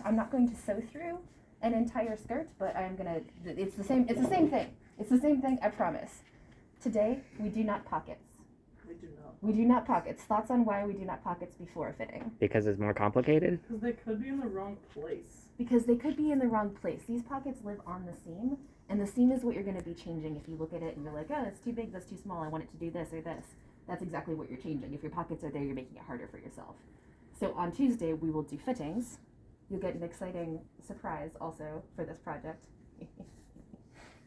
I'm not going to sew through an entire skirt, but it's the same thing, I promise. Today, we do not pockets. We do not pockets. Thoughts on why we do not pockets before fitting? Because it's more complicated? Because they could be in the wrong place. Because they could be in the wrong place. These pockets live on the seam, and the seam is what you're going to be changing if you look at it and you're like, oh, that's too big, that's too small, I want it to do this or this. That's exactly what you're changing. If your pockets are there, you're making it harder for yourself. So on Tuesday, we will do fittings. You'll get an exciting surprise also for this project.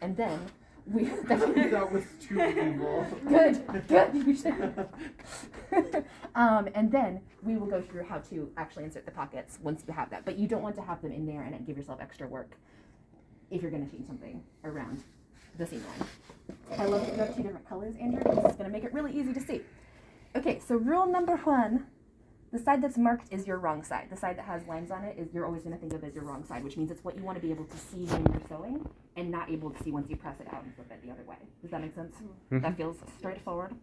And then that was too evil. Good. And then we will go through how to actually insert the pockets once you have that. But you don't want to have them in there and give yourself extra work if you're going to change something around the seam line. I love that you have two different colors, Andrew, because it's going to make it really easy to see. Okay, so rule number 1, the side that's marked is your wrong side. The side that has lines on it is you're always going to think of as your wrong side, which means it's what you want to be able to see when you're sewing and not able to see once you press it out and flip it the other way. Does that make sense? Mm-hmm. That feels straightforward.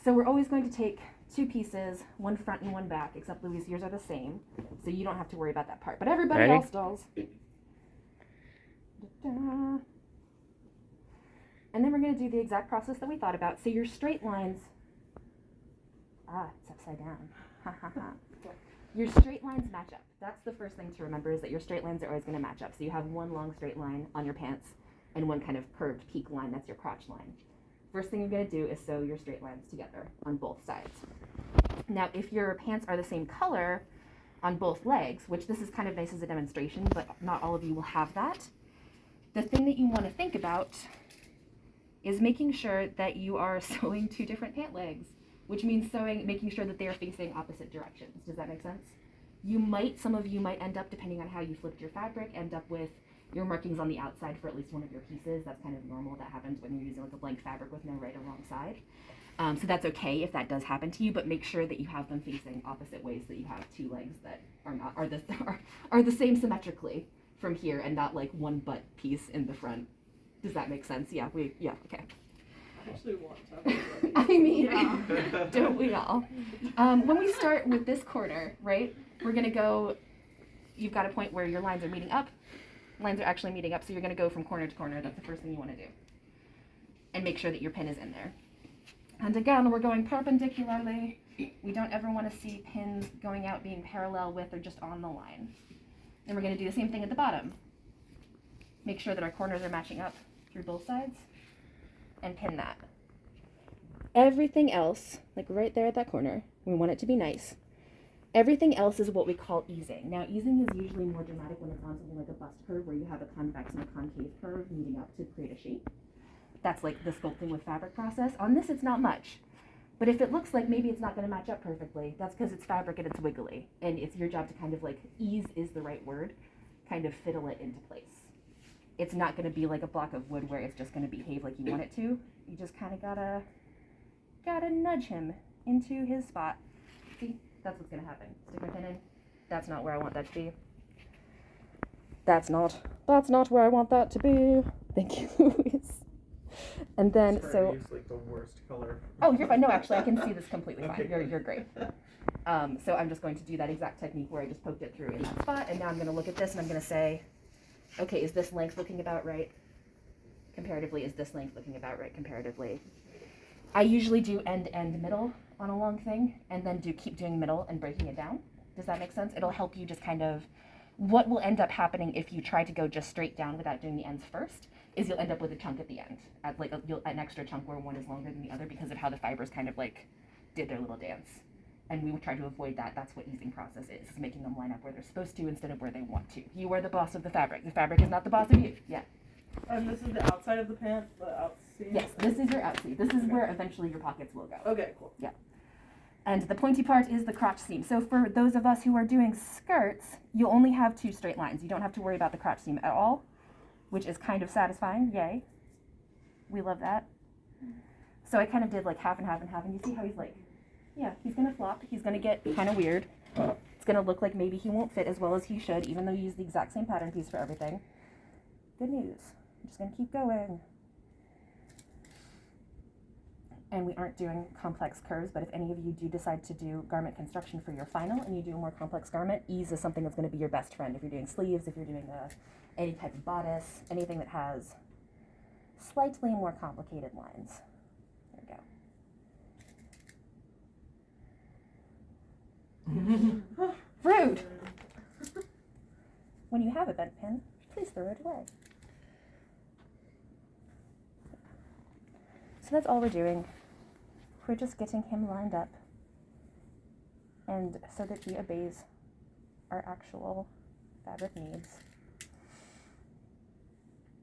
So we're always going to take 2 pieces, one front and one back, except Louise, yours are the same, so you don't have to worry about that part. But everybody else does. And then we're going to do the exact process that we thought about. So your straight lines, it's upside down. Your straight lines match up. That's the first thing to remember, is that your straight lines are always going to match up. So you have one long straight line on your pants and one kind of curved peak line, that's your crotch line. First thing you're going to do is sew your straight lines together on both sides. Now, if your pants are the same color on both legs, which this is kind of nice as a demonstration, but not all of you will have that, the thing that you want to think about is making sure that you are sewing 2 different pant legs, which means making sure that they are facing opposite directions. Does that make sense? Some of you might end up, depending on how you flipped your fabric, end up with your markings on the outside for at least one of your pieces. That's kind of normal. That happens when you're using like a blank fabric with no right or wrong side. So that's okay if that does happen to you, but make sure that you have them facing opposite ways, that you have 2 legs that are the same symmetrically from here, and not like one butt piece in the front. Does that make sense? Yeah, okay. I actually want to. I mean, don't we all? When we start with this corner, right, we're going to go, you've got a point where your lines are meeting up. Lines are actually meeting up, so you're going to go from corner to corner. That's the first thing you want to do. And make sure that your pin is in there. And again, we're going perpendicularly. We don't ever want to see pins going out being parallel with or just on the line. And we're going to do the same thing at the bottom. Make sure that our corners are matching up through both sides. And pin that. Everything else, like right there at that corner, we want it to be nice. Everything else is what we call easing. Now, easing is usually more dramatic when it's on something like a bust curve, where you have a convex and a concave curve meeting up to create a shape. That's like the sculpting with fabric process. On this, it's not much. But if it looks like maybe it's not going to match up perfectly, that's because it's fabric and it's wiggly. And it's your job to kind of like, ease is the right word, kind of fiddle it into place. It's not going to be like a block of wood where it's just going to behave like you want it to. You just kind of gotta nudge him into his spot. See, that's what's going to happen. Stick my pin in. That's not where I want that to be. That's not where I want that to be. Thank you, Louise. And then, so use, like, the worst color. Oh, you're fine. No, actually, I can see this completely fine. Okay. You're great. So I'm just going to do that exact technique where I just poked it through in that spot, and now I'm going to look at this and I'm going to say, okay, is this length looking about right comparatively? Is this length looking about right comparatively? I usually do end, middle on a long thing, and then keep doing middle and breaking it down. Does that make sense? It'll help you just kind of, what will end up happening if you try to go just straight down without doing the ends first, is you'll end up with a chunk at the end, an extra chunk where one is longer than the other because of how the fibers kind of like did their little dance. And we will try to avoid that. That's what easing process is making them line up where they're supposed to instead of where they want to. You are the boss of the fabric. The fabric is not the boss of you. Yeah. And this is the outside of the pant, the outseam? Yes, this is your outseam. This is where eventually your pockets will go. Okay, cool. Yeah. And the pointy part is the crotch seam. So for those of us who are doing skirts, you'll only have 2 straight lines. You don't have to worry about the crotch seam at all, which is kind of satisfying. Yay. We love that. So I kind of did like half and half and half, and you see how he's like, yeah, he's going to flop. He's going to get kind of weird. It's going to look like maybe he won't fit as well as he should, even though you use the exact same pattern piece for everything. Good news. I'm just going to keep going. and we aren't doing complex curves, but if any of you do decide to do garment construction for your final and you do a more complex garment, ease is something that's going to be your best friend. If you're doing sleeves, if you're doing any type of bodice, anything that has slightly more complicated lines. There we go. Rude! When you have a bent pin, please throw it away. So that's all we're doing. We're just getting him lined up, and so that he obeys our actual fabric needs.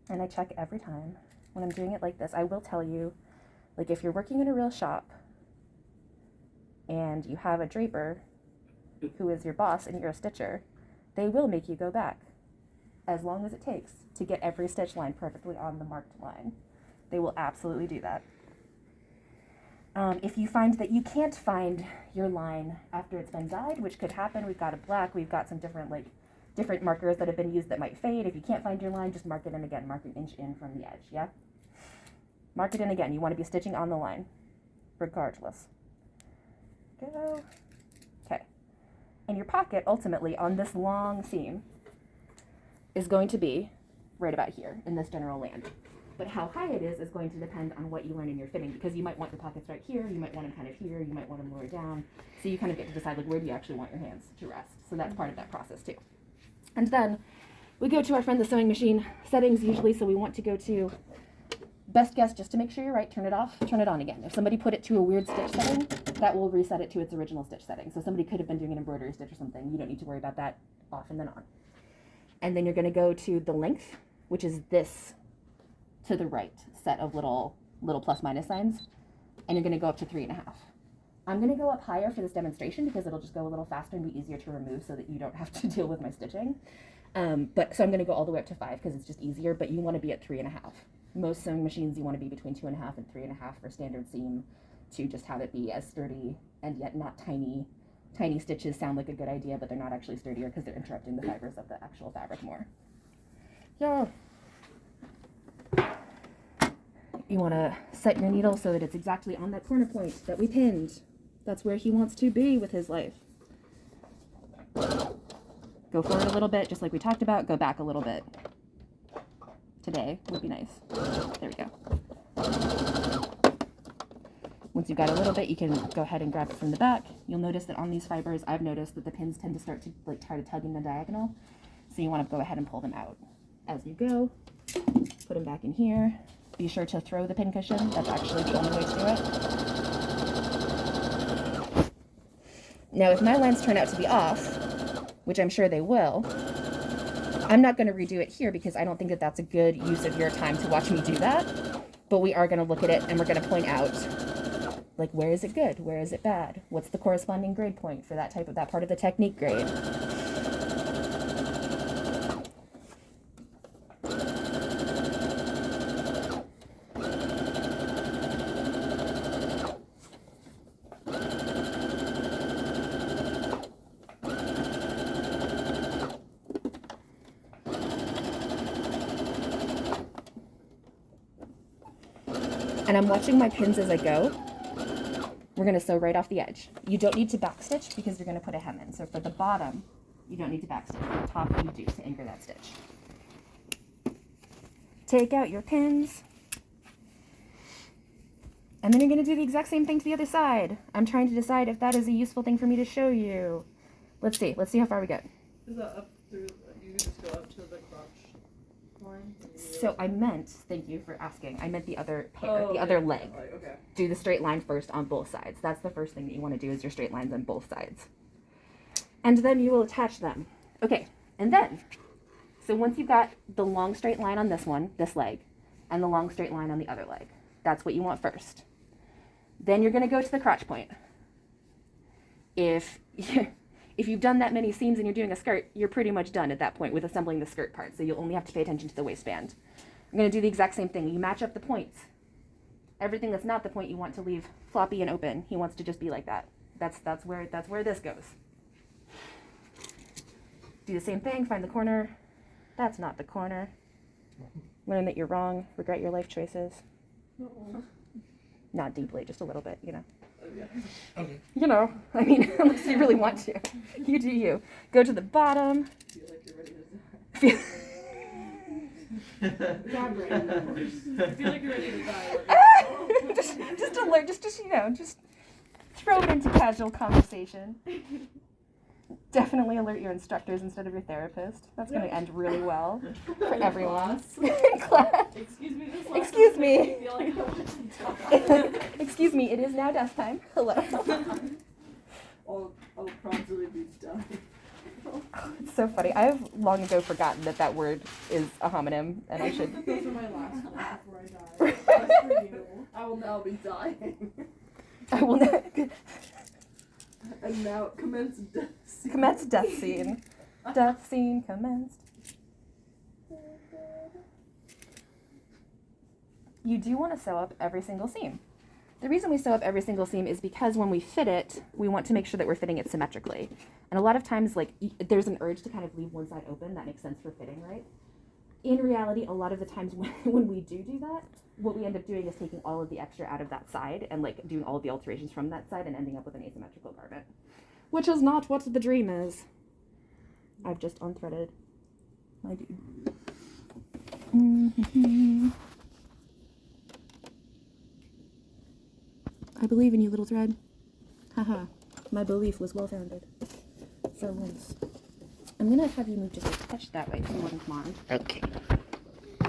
And I check every time when I'm doing it like this. I will tell you, like, if you're working in a real shop and you have a draper who is your boss and you're a stitcher, they will make you go back as long as it takes to get every stitch line perfectly on the marked line. They will absolutely do that. If you find that you can't find your line after it's been dyed, which could happen, we've got a black, we've got some different markers that have been used that might fade. If you can't find your line, just mark it in again. Mark an inch in from the edge, yeah? Mark it in again. You want to be stitching on the line, regardless. Go. Okay. And your pocket, ultimately, on this long seam, is going to be right about here in this general land. But how high it is going to depend on what you learn in your fitting, because you might want your pockets right here, you might want them kind of here, you might want them lower down. So you kind of get to decide, like, where do you actually want your hands to rest. So that's part of that process too. And then we go to our friend the sewing machine settings usually, so we want to go to best guess, just to make sure you're right, turn it off, turn it on again. If somebody put it to a weird stitch setting, that will reset it to its original stitch setting. So somebody could have been doing an embroidery stitch or something. You don't need to worry about that. Off and then on. And then you're going to go to the length, which is this to the right set of little plus minus signs, and you're going to go up to 3.5. I'm going to go up higher for this demonstration because it'll just go a little faster and be easier to remove so that you don't have to deal with my stitching. So I'm going to go all the way up to 5 because it's just easier, but you want to be at 3.5. Most sewing machines you want to be between 2.5 and 3.5 for standard seam, to just have it be as sturdy and yet not tiny. Tiny stitches sound like a good idea, but they're not actually sturdier because they're interrupting the fibers of the actual fabric more. Yeah. You want to set your needle so that it's exactly on that corner point that we pinned. That's where he wants to be with his life. Go forward a little bit, just like we talked about. Go back a little bit. Today would be nice. There we go. Once you've got a little bit, you can go ahead and grab it from the back. You'll notice that on these fibers, I've noticed that the pins tend to start to try to tug in the diagonal. So you want to go ahead and pull them out as you go. Put them back in here. Be sure to throw the pin cushion. That's actually the only way to do it. Now, if my lines turn out to be off, which I'm sure they will, I'm not going to redo it here because I don't think that that's a good use of your time to watch me do that. But we are going to look at it and we're going to point out, like, where is it good? Where is it bad? What's the corresponding grade point for that part of the technique grade? And I'm watching my pins as I go. We're going to sew right off the edge. You don't need to backstitch because you're going to put a hem in. So for the bottom, you don't need to backstitch. For the top, you do to anchor that stitch. Take out your pins. And then you're going to do the exact same thing to the other side. I'm trying to decide if that is a useful thing for me to show you. Let's see. Let's see how far we get. Is that up through, you just go up to the crotch line? So I meant, thank you for asking, I meant the other pair, Oh, the other leg. Okay. Do the straight line first on both sides. That's the first thing that you want to do, is your straight lines on both sides. And then you will attach them. Okay, and then, so once you've got the long straight line on this one, this leg, and the long straight line on the other leg, that's what you want first. Then you're going to go to the crotch point. If you've done that many seams and you're doing a skirt, you're pretty much done at that point with assembling the skirt part, so you'll only have to pay attention to the waistband. I'm going to do the exact same thing. You match up the points. Everything that's not the point you want to leave floppy and open. He wants to just be like that. That's where this goes. Do the same thing, find the corner. That's not the corner. Learn that you're wrong, regret your life choices. Not deeply, just a little bit, you know. Yeah. Okay. You know, I mean, unless you really want to. You do you. Go to the bottom. Feel like you're ready to die. Feel- God, brain, of course. I feel like you're ready to die. just alert, just you know, just throw it into casual conversation. Definitely alert your instructors instead of your therapist. That's going to end really well for everyone. In class. Excuse me, this Excuse me. I feel like I'm just die. Excuse me, it is now death time. Hello. I'll probably be dying. It's so funny. I've long ago forgotten that word is a homonym, and I should. Those are my last words before I die. As for you, I will now be dying. I will not And now commence death scene. commence death scene. Death scene commenced. You do want to sew up every single seam. The reason we sew up every single seam is because when we fit it, we want to make sure that we're fitting it symmetrically. And a lot of times, like, there's an urge to kind of leave one side open. That makes sense for fitting, right? In reality, a lot of the times when we do that, what we end up doing is taking all of the extra out of that side and, like, doing all of the alterations from that side and ending up with an asymmetrical garment. Which is not what the dream is. I've just unthreaded my dude. I believe in you, little thread. Haha. My belief was well founded. For once. I'm gonna have you move just a touch that way so you wouldn't mind. Okay.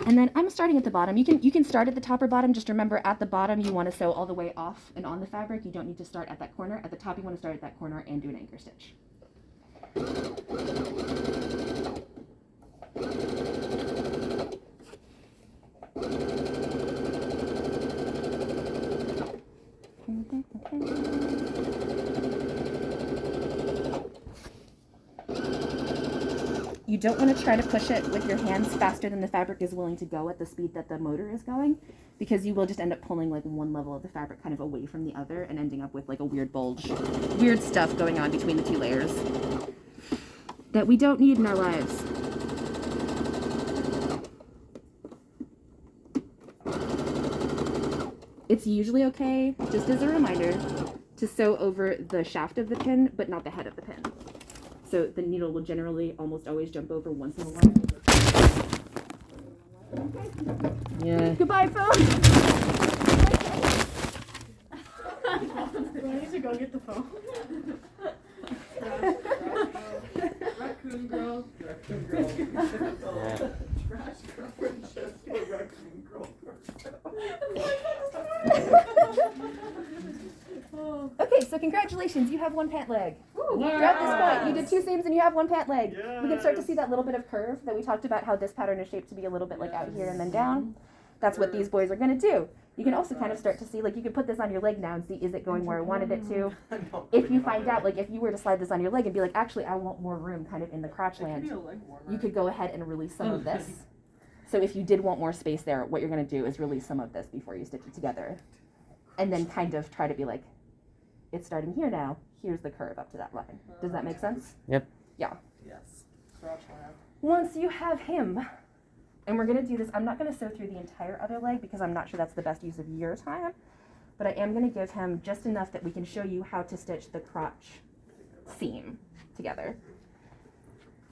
And then I'm starting at the bottom. You can start at the top or bottom. Just remember, at the bottom you want to sew all the way off and on the fabric. You don't need to start at that corner. At the top you want to start at that corner and do an anchor stitch. You don't want to try to push it with your hands faster than the fabric is willing to go at the speed that the motor is going, because you will just end up pulling like one level of the fabric kind of away from the other and ending up with like a weird bulge, weird stuff going on between the two layers that we don't need in our lives. It's usually okay, just as a reminder, to sew over the shaft of the pin, but not the head of the pin. So the needle will generally almost always jump over once in a while. Yeah. Goodbye, phone! Do I need to go get the phone? Raccoon girl. Raccoon girl. Trash girl. Just a raccoon girl. Okay, so congratulations, you have one pant leg. Throughout this point, you did two seams and you have one pant leg. We can start to see that little bit of curve that we talked about, how this pattern is shaped to be a little bit like out here and then down. That's what these boys are going to do. You can also kind of start to see, like, you can put this on your leg now and see, is it going where I wanted it to? If you find out, like, if you were to slide this on your leg and be like, actually, I want more room kind of in the crotch land, you could go ahead and release some of this. So if you did want more space there, what you're going to do is release some of this before you stitch it together. And then kind of try to be like, it's starting here now. Here's the curve up to that line. Does that make sense? Yep. Yeah. Yes. Crotch land. Once you have him, and we're going to do this, I'm not going to sew through the entire other leg because I'm not sure that's the best use of your time, but I am going to give him just enough that we can show you how to stitch the crotch seam together.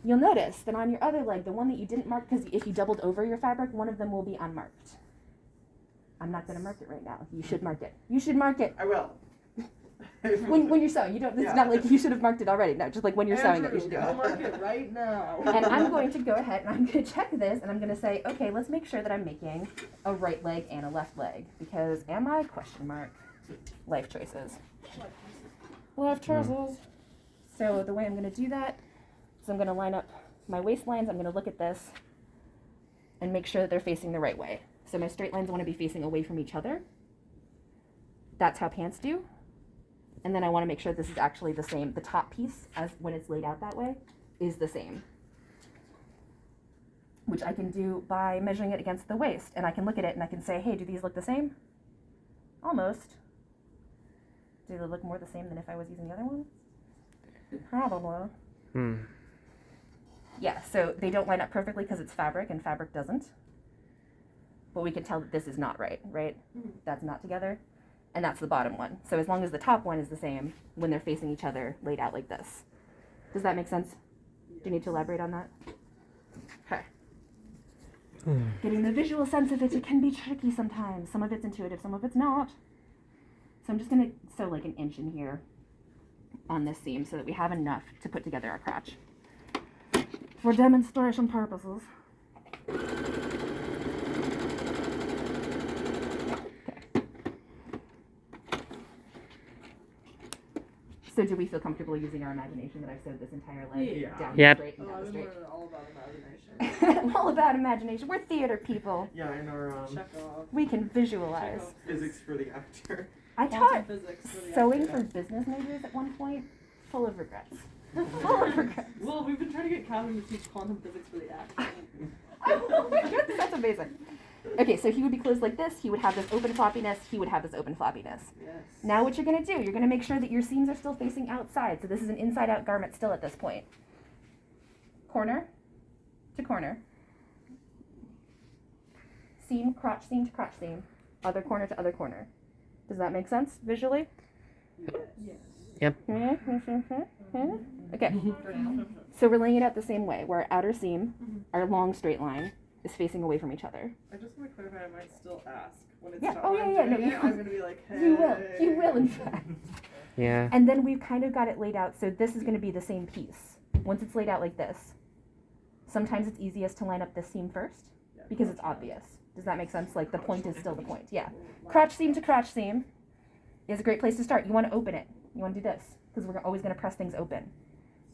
You'll notice that on your other leg, the one that you didn't mark, because if you doubled over your fabric, one of them will be unmarked. I'm not going to mark it right now. You should mark it. You should mark it. I will. When you're sewing, you don't. It's Yeah. not like you should have marked it already. No, just like when you're sewing it, you should do I'll it. mark it right now. And I'm going to go ahead and I'm going to check this, and I'm going to say, okay, let's make sure that I'm making a right leg and a left leg, because am I ? Life choices. Life choices. So the way I'm going to do that is I'm going to line up my waistlines. I'm going to look at this and make sure that they're facing the right way. So my straight lines want to be facing away from each other. That's how pants do. And then I want to make sure this is actually the same. The top piece, as when it's laid out that way, is the same. Which I can do by measuring it against the waist. And I can look at it and I can say, hey, do these look the same? Almost. Do they look more the same than if I was using the other one? Probably. Yeah, so they don't line up perfectly because it's fabric and fabric doesn't. But we can tell that this is not right, right? That's not together. and that's the bottom one. So as long as the top one is the same when they're facing each other, laid out like this. Does that make sense? Do you need to elaborate on that? Okay. Getting the visual sense of it can be tricky sometimes. Some of it's intuitive, some of it's not. So I'm just going to sew like an inch in here on this seam so that we have enough to put together our crotch. For demonstration purposes. So do we feel comfortable using our imagination that I've sewed this entire leg Yeah. down Yep. straight and Oh, down I've the been straight? learning all about imagination. All about imagination. We're theater people. Yeah, in our Check off. We can visualize. Check off. physics for the actor. I Quantum taught physics for the sewing actor. for business majors at one point. Full of regrets. Full of regrets. Well, we've been trying to get Calvin to teach quantum physics for the actor. Oh my goodness, that's amazing. Okay, so he would be closed like this. He would have this open floppiness. He would have this open floppiness. Yes. Now what you're going to do, you're going to make sure that your seams are still facing outside. So this is an inside-out garment still at this point. Corner to corner. Seam, crotch seam to crotch seam. Other corner to other corner. Does that make sense visually? Yes. Okay. So we're laying it out the same way, where our outer seam, our long straight line, is facing away from each other. I just want to clarify, I might still ask when it's Yeah. time. Oh, when yeah, I'm yeah, doing no, it, you- I'm going to be like, hey. You will, in fact. Yeah. And then we've kind of got it laid out, so this is going to be the same piece. Once it's laid out like this, sometimes it's easiest to line up this seam first, because it's obvious. Does that make sense? Like, the point is still the point, yeah. Crotch seam to crotch seam is a great place to start. You want to open it. You want to do this, because we're always going to press things open.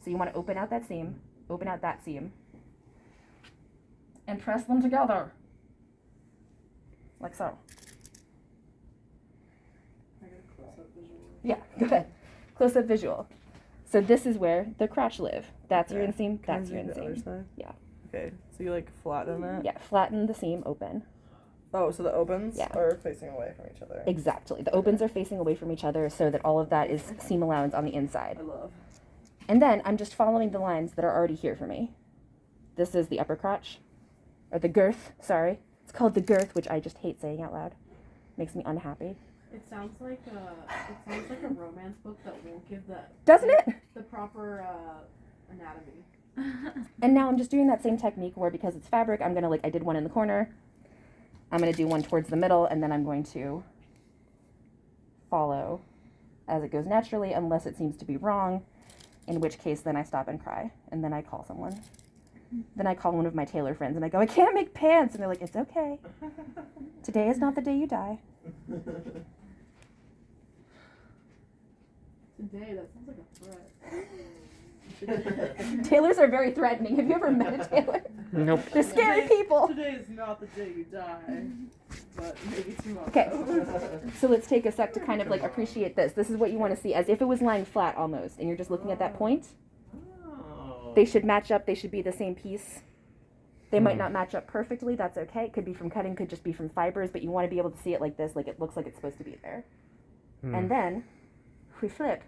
So you want to open out that seam, open out that seam, and press them together. Like so. I got a close-up visual. Yeah, go ahead. Close-up visual. So this is where the crotch live. That's your inseam, that's your inseam. Side? Yeah. Okay, so you like flatten it? Yeah, flatten the seam open. Oh, so the opens Yeah. are facing away from each other. Exactly. The opens are facing away from each other so that all of that is seam allowance on the inside. I love. And then I'm just following the lines that are already here for me. This is the upper crotch, or the girth, sorry. It's called the girth, which I just hate saying out loud. Makes me unhappy. It sounds like a romance book that won't give Doesn't it? the proper anatomy. And now I'm just doing that same technique where, because it's fabric, I'm gonna, like I did one in the corner, I'm gonna do one towards the middle, and then I'm going to follow as it goes naturally, unless it seems to be wrong, in which case then I stop and cry, and then I call someone. Then I call one of my tailor friends and I go, I can't make pants, and they're like, it's okay. Today is not the day you die. Today, that sounds like a threat. Tailors are very threatening. Have you ever met a tailor? Nope. They're scary Today- people. Today is not the day you die, but maybe tomorrow. Okay, so let's take a sec to kind of like appreciate this. This is what you want to see, as if it was lying flat almost, and you're just looking at that point. Oh. They should match up. They should be the same piece. They might not match up perfectly. That's okay. It could be from cutting, could just be from fibers, but you want to be able to see it like this, like it looks like it's supposed to be there. And then we flip,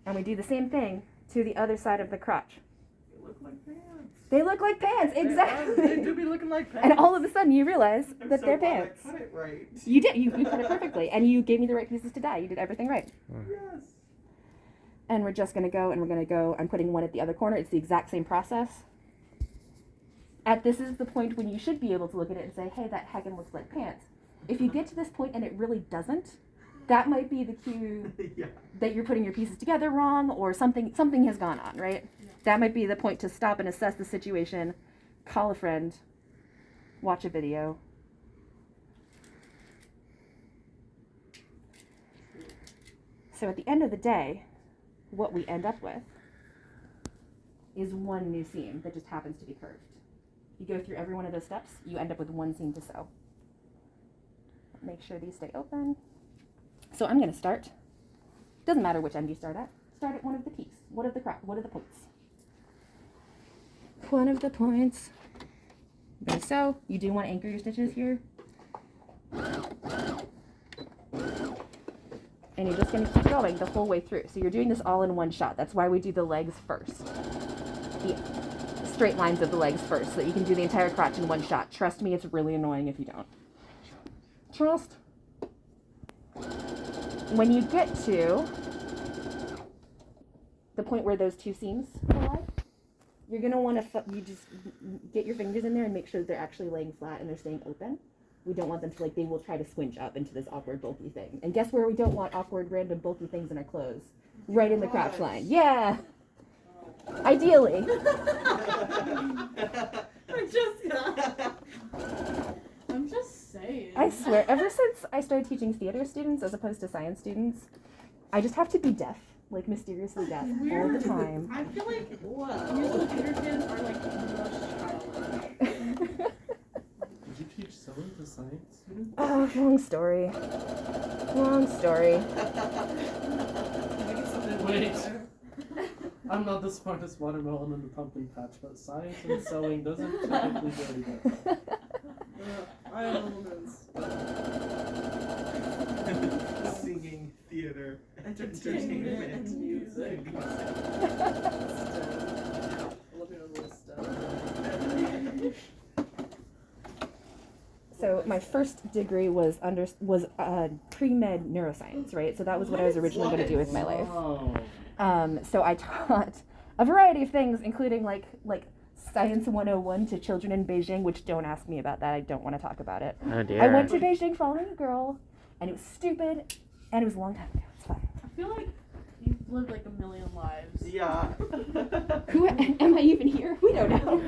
and we do the same thing to the other side of the crotch. They look like pants. They look like pants, exactly. They do be looking like pants. And all of a sudden you realize I'm that so they're glad pants. I cut it right. You did. You cut it perfectly, and you gave me the right pieces to dye. You did everything right. Yes. And we're just going to go, and we're going to go, I'm putting one at the other corner. It's the exact same process. This is the point when you should be able to look at it and say, hey, that heckin' looks like pants. If you get to this point and it really doesn't, that might be the cue Yeah. that you're putting your pieces together wrong, or something has gone on, right? That might be the point to stop and assess the situation, call a friend, watch a video. So at the end of the day, what we end up with is one new seam that just happens to be curved. You go through every one of those steps, you end up with one seam to sew. Make sure these stay open. So I'm going to start. Doesn't matter which end you start at. Start at one of the peaks. What are the points? One of the points. Okay, so you do want to anchor your stitches here. And you're just going to keep going the whole way through. So you're doing this all in one shot. That's why we do the legs first. The straight lines of the legs first, so that you can do the entire crotch in one shot. Trust me, it's really annoying if you don't. Trust. when you get to the point where those two seams collide, you're going to want to, you just get your fingers in there and make sure that they're actually laying flat and they're staying open. We don't want them to, like, they will try to squinch up into this awkward, bulky thing. And guess where we don't want awkward, random, bulky things in our clothes? Right in the crotch line. Yeah! Ideally. I'm just saying. I swear, ever since I started teaching theater students as opposed to science students, I just have to be deaf. Like, mysteriously deaf all the time. I feel like musical theater kids are like the most childish. Did you teach sewing to science students? Oh, long story. Long story. Wait. I'm not the smartest watermelon in the pumpkin patch, but science and sewing doesn't typically go together. I elements. Singing, theater, Entertainment, entertainment. music. I love your little stuff. So my first degree was pre-med neuroscience, right? So that was what I was originally going to do with my life. Oh. So I taught a variety of things, including like Science 101 to children in Beijing, which don't ask me about that. I don't want to talk about it. Oh dear. I went to Beijing following a girl, and it was stupid, and it was a long time ago. It's fine. I feel like you've lived like a million lives. Yeah. Who am I even here? We don't know.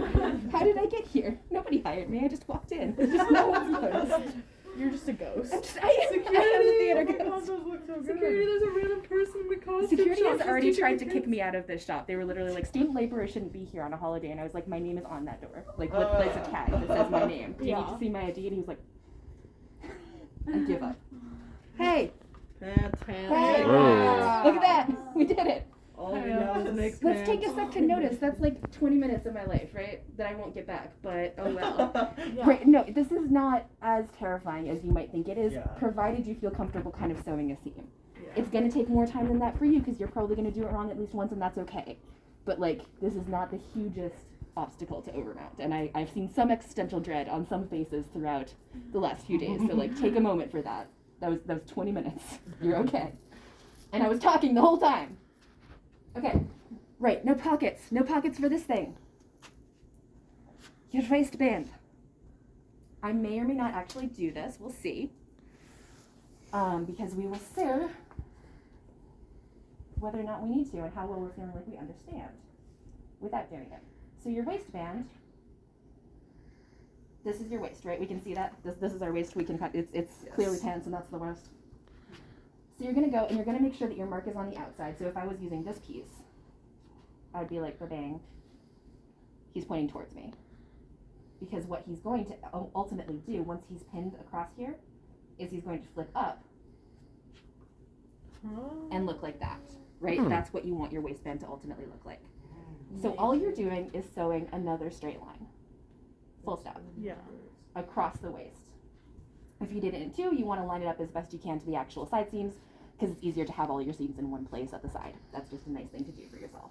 How did I get here? Nobody hired me. I just walked in. Just no one's noticed. You're just a ghost. I am a theater ghost. Security, there's a random person in the costume Security shop has just already teaching tried the to kids. kick me out of this shop. They were literally like, student laborer shouldn't be here on a holiday, and I was like, my name is on that door. Like, there's a tag that says my name. Do you need to see my ID? And he was like, I give up. Hey, Fantastic. hey, Whoa. look at that. We did it. All we know is next Let's take a sec to notice. That's like 20 minutes of my life, right? That I won't get back, but oh well. Yeah. Right, no, this is not as terrifying as you might think it is, Yeah. provided you feel comfortable kind of sewing a seam. Yeah. It's going to take more time than that for you because you're probably going to do it wrong at least once, and that's okay. But, like, this is not the hugest obstacle to overmount. And I've seen some existential dread on some faces throughout the last few days. So, like, take a moment for that. That was 20 minutes. You're okay. And I was talking the whole time. Okay. Right. No pockets. No pockets for this thing. Your waistband. I may or may not actually do this. We'll see. Because we will see whether or not we need to and how well we're feeling like we understand without doing it. So your waistband, this is your waist, right? We can see that. This is our waist. We can cut. It's Yes. clearly pants, and that's the worst. So you're gonna go and you're gonna make sure that your mark is on the outside. So if I was using this piece, I'd be like, bang. He's pointing towards me. Because what he's going to ultimately do once he's pinned across here is he's going to flip up and look like that, right? Hmm. That's what you want your waistband to ultimately look like. So all you're doing is sewing another straight line, full stop, Yeah. across the waist. If you did it in two, you want to line it up as best you can to the actual side seams because it's easier to have all your seams in one place at the side. That's just a nice thing to do for yourself.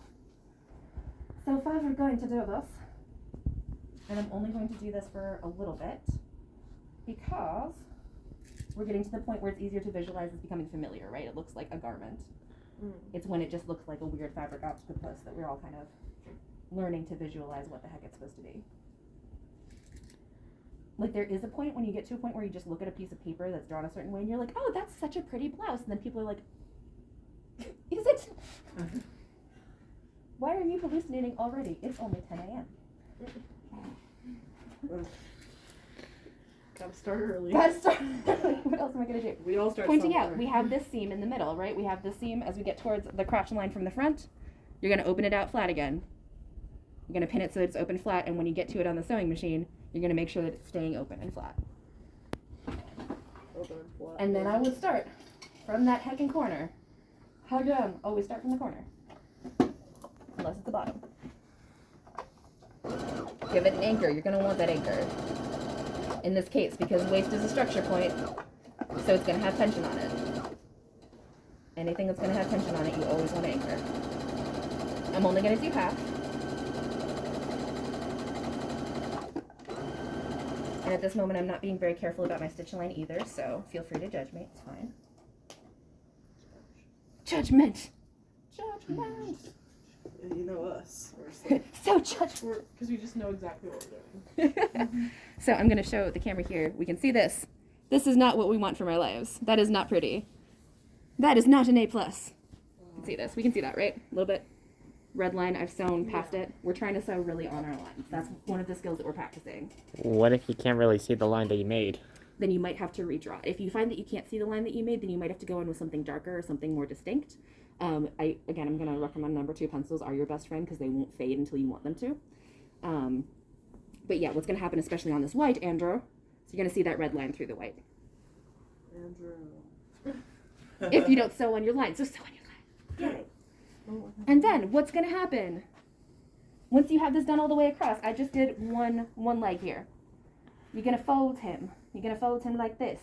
So if I were going to do this, and I'm only going to do this for a little bit because we're getting to the point where it's easier to visualize. It's becoming familiar, right? It looks like a garment. It's when it just looks like a weird fabric octopus that we're all kind of learning to visualize what the heck it's supposed to be. Like, there is a point when you get to a point where you just look at a piece of paper that's drawn a certain way and you're like, oh, that's such a pretty blouse. And then people are like, is it? Why are you hallucinating already? It's only 10 a.m. Gotta start early. Gotta start. What else am I going to do? We all start Pointing somewhere. out, we have this seam in the middle, right? We have this seam as we get towards the crotch line from the front. You're going to open it out flat again. You're going to pin it so that it's open flat, and when you get to it on the sewing machine, you're going to make sure that it's staying open and flat. Open and flat. And then I would start from that heckin' corner. Hug down. Always start from the corner. Unless it's the bottom. Give it an anchor. You're going to want that anchor. In this case, because waist is a structure point, so it's going to have tension on it. Anything that's going to have tension on it, you always want to anchor. I'm only going to do half. And at this moment, I'm not being very careful about my stitch line either, so feel free to judge me. It's fine. Judgment. Judgment. Yeah, you know us. We're just like, So judgmental. because we just know exactly what we're doing. So I'm going to show the camera here. We can see this. This is not what we want from our lives. That is not pretty. That is not an A+. You can see this. We can see that, right? A little bit. Red line, I've sewn past it. We're trying to sew really on our lines. That's one of the skills that we're practicing. What if you can't really see the line that you made? Then you might have to redraw. If you find that you can't see the line that you made, then you might have to go in with something darker or something more distinct. I'm going to recommend number 2 pencils are your best friend because they won't fade until you want them to. But yeah, what's going to happen, especially on this white, Andrew, so you're going to see that red line through the white. Andrew. If you don't sew on your line, so sew on your line. Get it. And then what's going to happen? Once you have this done all the way across, I just did one leg here. You're going to fold him. You're going to fold him like this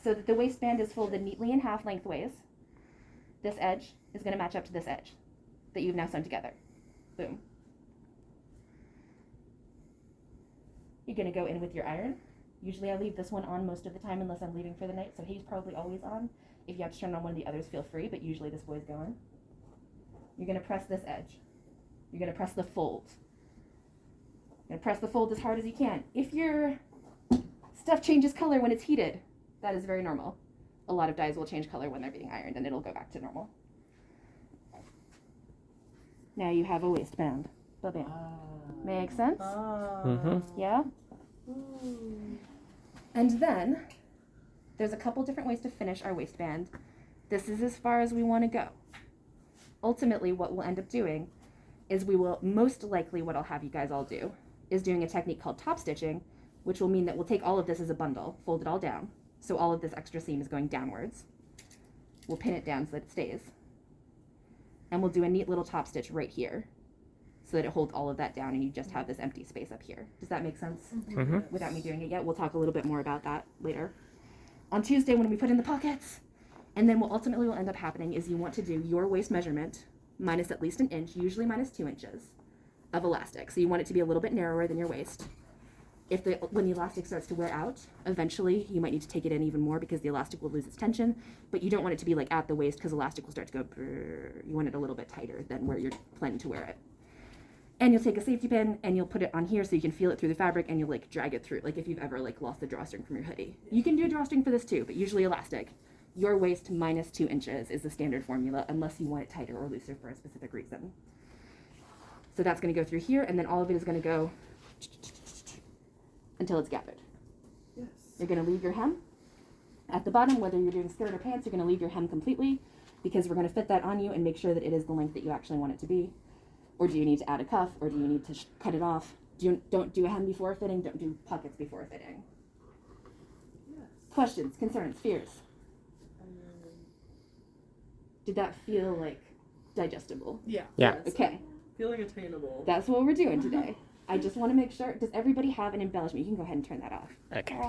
so that the waistband is folded neatly in half lengthways. This edge is going to match up to this edge that you've now sewn together. Boom. You're going to go in with your iron. Usually I leave this one on most of the time unless I'm leaving for the night, so he's probably always on. If you have to turn on one of the others, feel free, but usually this boy's going. You're going to press this edge. You're going to press the fold. You're going to press the fold as hard as you can. If your stuff changes color when it's heated, that is very normal. A lot of dyes will change color when they're being ironed and it'll go back to normal. Now you have a waistband. Ba-bam. Make sense? Yeah? And then there's a couple different ways to finish our waistband. This is as far as we want to go. Ultimately, what we'll end up doing is we will most likely, what I'll have you guys all do, is doing a technique called top stitching, which will mean that we'll take all of this as a bundle, fold it all down, so all of this extra seam is going downwards. We'll pin it down so that it stays. And we'll do a neat little top stitch right here, so that it holds all of that down and you just have this empty space up here. Does that make sense? Without me doing it yet, we'll talk a little bit more about that later. On Tuesday when we put in the pockets, and then what ultimately will end up happening is you want to do your waist measurement minus at least an inch, usually minus 2 inches of elastic. So you want it to be a little bit narrower than your waist. When the elastic starts to wear out, eventually you might need to take it in even more because the elastic will lose its tension, but you don't want it to be like at the waist because elastic will start to go brrr. You want it a little bit tighter than where you're planning to wear it. And you'll take a safety pin and you'll put it on here so you can feel it through the fabric and you'll like drag it through, like if you've ever like lost the drawstring from your hoodie. You can do a drawstring for this too, but usually elastic. Your waist minus 2 inches is the standard formula unless you want it tighter or looser for a specific reason. So that's going to go through here and then all of it is going to go until it's gathered. Yes. You're going to leave your hem at the bottom, whether you're doing skirt or pants, you're going to leave your hem completely because we're going to fit that on you and make sure that it is the length that you actually want it to be. Or do you need to add a cuff, or do you need to cut it off? Don't do a hem before fitting, don't do pockets before fitting. Yes. Questions, concerns, fears? Did that feel like digestible? Yeah. Yeah. Yes. Okay, Feeling attainable. that's what we're doing today. I just want to make sure, does everybody have an embellishment? You can go ahead and turn that off. Okay.